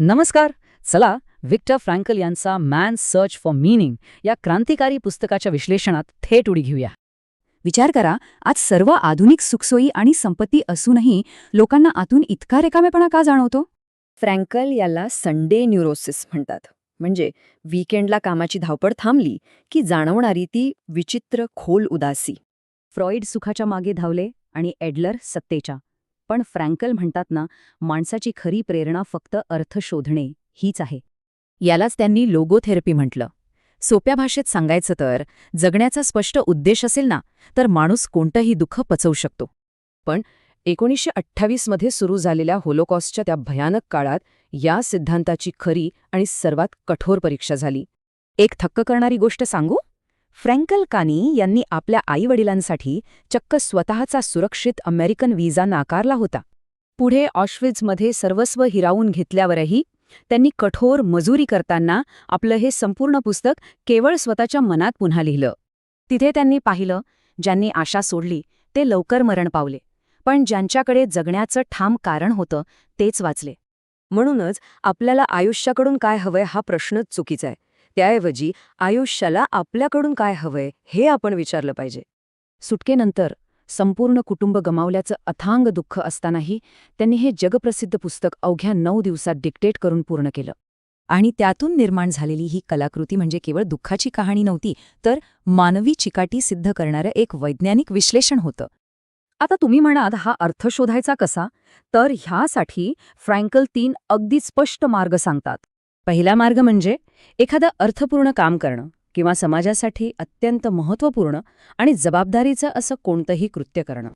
नमस्कार. चला Victor Frankl यांचा मॅन सर्च फॉर मीनिंग या क्रांतिकारी पुस्तकाच्या विश्लेषणात थेट उडी घेऊया. विचार करा, आज सर्व आधुनिक सुखसोयी आणि संपत्ती असूनही लोकांना आतून इतका रिकामेपणा का जाणवतो? फ्रँकल याला संडे न्यूरोसिस म्हणतात. म्हणजे वीकेंडला कामाची धावपळ थांबली की जाणवणारी ती विचित्र खोल उदासी. फ्रॉइड सुखाच्या मागे धावले आणि एडलर सत्तेच्या. पण फ्रँकल म्हणतात ना, माणसाची खरी प्रेरणा फक्त अर्थ शोधणे हीच आहे. यालाच त्यांनी लोगोथेरपी म्हटलं. सोप्या भाषेत सांगायचं तर, जगण्याचा स्पष्ट उद्देश असेल ना, तर माणूस कोणतंही दुःख पचवू शकतो. पण 1928 मध्ये सुरू झालेल्या होलोकॉस्टच्या त्या भयानक काळात या सिद्धांताची खरी आणि सर्वात कठोर परीक्षा झाली. एक थक्क करणारी गोष्ट सांगू? फ्रँकल कानी यांनी आपल्या आईवडिलांसाठी चक्क स्वतःचा सुरक्षित अमेरिकन व्हिसा नाकारला होता. पुढे ऑश्विट्झमध्ये सर्वस्व हिरावून घेतल्यावरही त्यांनी कठोर मजुरी करताना आपलं हे संपूर्ण पुस्तक केवळ स्वतःच्या मनात पुन्हा लिहिलं. तिथे त्यांनी पाहिलं, ज्यांनी आशा सोडली ते लवकर मरण पावले, पण ज्यांच्याकडे जगण्याचं ठाम कारण होतं तेच वाचले. म्हणूनच आपल्याला आयुष्याकडून काय हवंय हा प्रश्नच चुकीचा आहे. त्याऐवजी आयुष्याला आपल्याकडून काय हवंय हे आपण विचारलं पाहिजे. सुटकेनंतर संपूर्ण कुटुंब गमावल्याचं अथांग दुःख असतानाही त्यांनी हे जगप्रसिद्ध पुस्तक अवघ्या 9 दिवसात डिक्टेट करून पूर्ण केलं. आणि त्यातून निर्माण झालेली ही कलाकृती म्हणजे केवळ दुःखाची कहाणी नव्हती, तर मानवी चिकाटी सिद्ध करणारं एक वैज्ञानिक विश्लेषण होतं. आता तुम्ही म्हणाल, हा अर्थ शोधायचा कसा? तर ह्यासाठी फ्रँकल 3 अगदी स्पष्ट मार्ग सांगतात. पहिला मार्ग म्हणजे एखादं अर्थपूर्ण काम करणं किंवा समाजासाठी अत्यंत महत्त्वपूर्ण आणि जबाबदारीचं असं कोणतंही कृत्य करणं.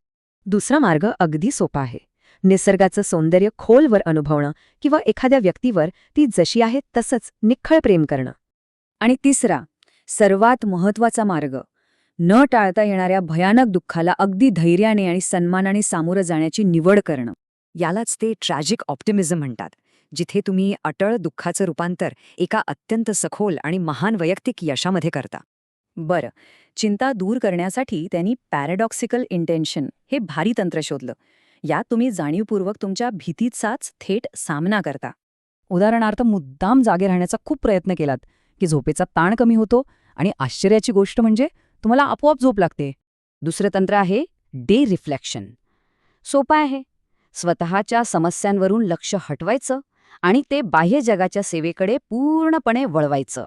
दुसरा मार्ग अगदी सोपा आहे. निसर्गाचं सौंदर्य खोलवर अनुभवणं किंवा एखाद्या व्यक्तीवर ती जशी आहे तसंच निख्खळ प्रेम करणं. आणि तिसरा, सर्वात महत्त्वाचा मार्ग, न टाळता येणाऱ्या भयानक दुःखाला अगदी धैर्याने आणि सन्मानाने सामोरं जाण्याची निवड करणं. यालाच ते ट्रॅजिक ऑप्टिमिझम म्हणतात, जिथे तुम्ही अटळ दुःखाचं रूपांतर एका अत्यंत सखोल आणि महान वैयक्तिक यशामध्ये करता. बरं, चिंता दूर करण्यासाठी त्यांनी पॅराडॉक्सिकल इंटेन्शन हे भारी तंत्र शोधलं. यात तुम्ही जाणीवपूर्वक तुमच्या भीतीचाच थेट सामना करता. उदाहरणार्थ, मुद्दाम जागे राहण्याचा खूप प्रयत्न केलात की झोपेचा ताण कमी होतो आणि आश्चर्याची गोष्ट म्हणजे तुम्हाला आपोआप झोप लागते. दुसरं तंत्र आहे डे रिफ्लेक्शन. सोपं आहे. स्वतःच्या समस्यांवरून लक्ष हटवायचं आणि ते बाह्य जगाच्या सेवेकडे पूर्णपणे वळवायचं.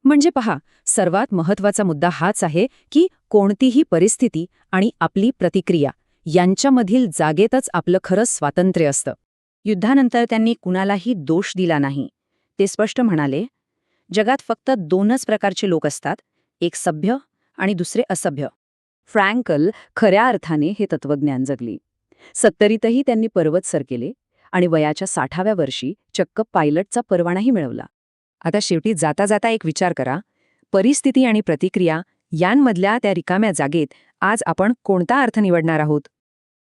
म्हणजे पहा, सर्वात महत्त्वाचा मुद्दा हाच आहे की कोणतीही परिस्थिती आणि आपली प्रतिक्रिया यांच्यामधील जागेतच आपलं खरं स्वातंत्र्य असतं. युद्धानंतर त्यांनी कुणालाही दोष दिला नाही. ते स्पष्ट म्हणाले, जगात फक्त 2च प्रकारचे लोक असतात, एक सभ्य आणि दुसरे असभ्य. फ्रँकल खऱ्या अर्थाने हे तत्वज्ञान जगली. 70ीतही त्यांनी पर्वत सर केले आणि वयाच्या 60व्या वर्षी चक्क पायलटचा परवानाही मिळवला. आता शेवटी जाता जाता एक विचार करा, परिस्थिती आणि प्रतिक्रिया यांमधल्या त्या रिकाम्या जागेत आज आपण कोणता अर्थ निवडणार आहोत?